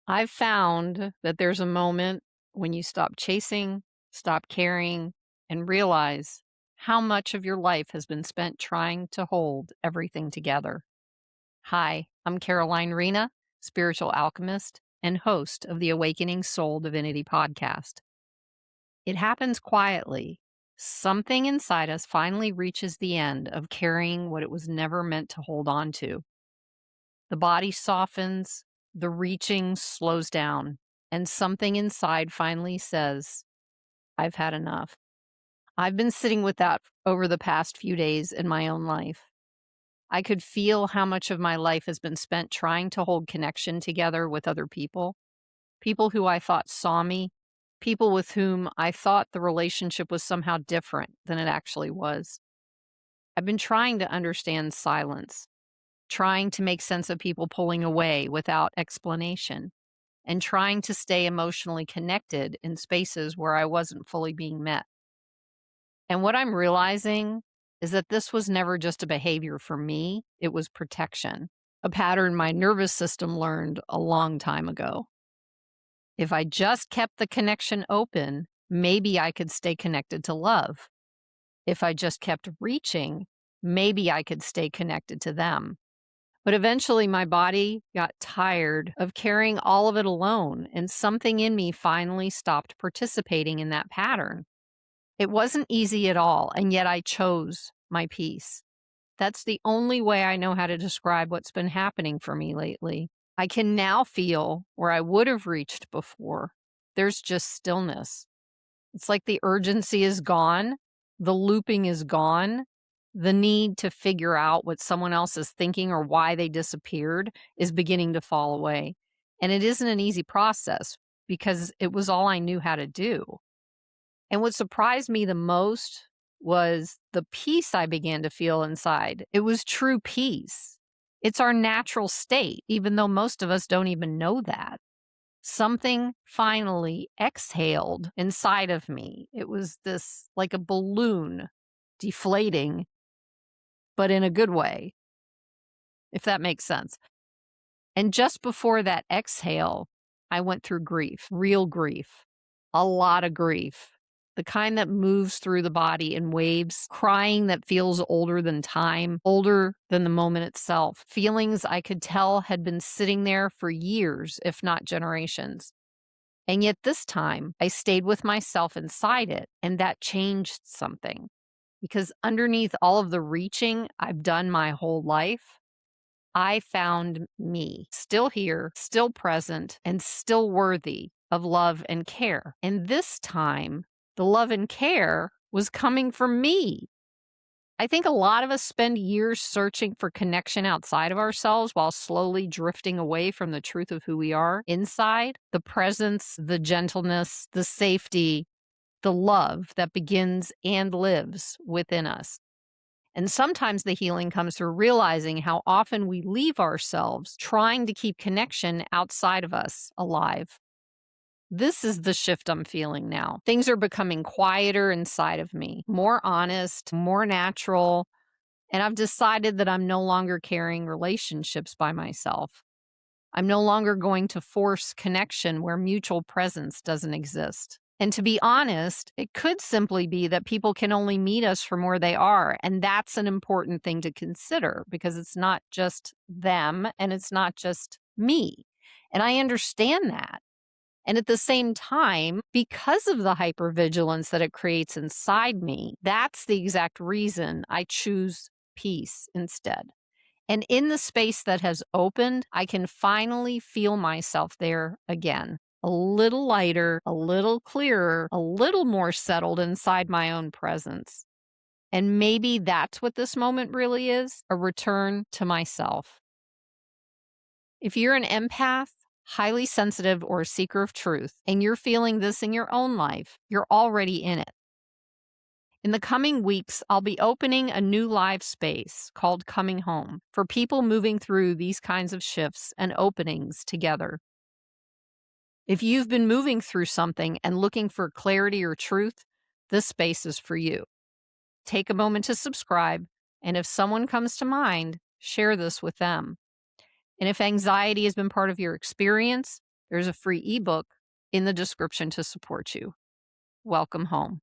I've found that there's a moment when you stop chasing, stop caring, and realize how much of your life has been spent trying to hold everything together. Hi, I'm Caroline Rena, spiritual alchemist and host of the Awakening Soul Divinity podcast. It happens quietly. Something inside us finally reaches the end of carrying what it was never meant to hold on to. The body softens, the reaching slows down, and something inside finally says, I've had enough. I've been sitting with that over the past few days in my own life. I could feel how much of my life has been spent trying to hold connection together with other people, people who I thought saw me, people with whom I thought the relationship was somehow different than it actually was. I've been trying to understand silence, trying to make sense of people pulling away without explanation, and trying to stay emotionally connected in spaces where I wasn't fully being met. And what I'm realizing is that this was never just a behavior for me, it was protection, a pattern my nervous system learned a long time ago. If I just kept the connection open, maybe I could stay connected to love. If I just kept reaching, maybe I could stay connected to them. But eventually my body got tired of carrying all of it alone, and something in me finally stopped participating in that pattern. It wasn't easy at all, and yet I chose my peace. That's the only way I know how to describe what's been happening for me lately. I can now feel where I would have reached before. There's just stillness. It's like the urgency is gone, the looping is gone, the need to figure out what someone else is thinking or why they disappeared is beginning to fall away. And it isn't an easy process because it was all I knew how to do. And what surprised me the most was the peace I began to feel inside. It was true peace. It's our natural state, even though most of us don't even know that. Something finally exhaled inside of me. It was this like a balloon deflating, but in a good way, if that makes sense. And just before that exhale, I went through grief, real grief, a lot of grief, the kind that moves through the body in waves, crying that feels older than time, older than the moment itself, feelings I could tell had been sitting there for years, if not generations. And yet this time, I stayed with myself inside it, and that changed something. Because underneath all of the reaching I've done my whole life, I found me, still here, still present, and still worthy of love and care. And this time, the love and care was coming from me. I think a lot of us spend years searching for connection outside of ourselves while slowly drifting away from the truth of who we are inside, the presence, the gentleness, the safety, the love that begins and lives within us. And sometimes the healing comes through realizing how often we leave ourselves trying to keep connection outside of us alive. This is the shift I'm feeling now. Things are becoming quieter inside of me, more honest, more natural, and I've decided that I'm no longer carrying relationships by myself. I'm no longer going to force connection where mutual presence doesn't exist. And to be honest, it could simply be that people can only meet us from where they are. And that's an important thing to consider because it's not just them and it's not just me. And I understand that. And at the same time, because of the hypervigilance that it creates inside me, that's the exact reason I choose peace instead. And in the space that has opened, I can finally feel myself there again. A little lighter, a little clearer, a little more settled inside my own presence. And maybe that's what this moment really is, a return to myself. If you're an empath, highly sensitive, or a seeker of truth, and you're feeling this in your own life, you're already in it. In the coming weeks, I'll be opening a new live space called Coming Home for people moving through these kinds of shifts and openings together. If you've been moving through something and looking for clarity or truth, this space is for you. Take a moment to subscribe, and if someone comes to mind, share this with them. And if anxiety has been part of your experience, There's a free ebook in the description to support you. Welcome home.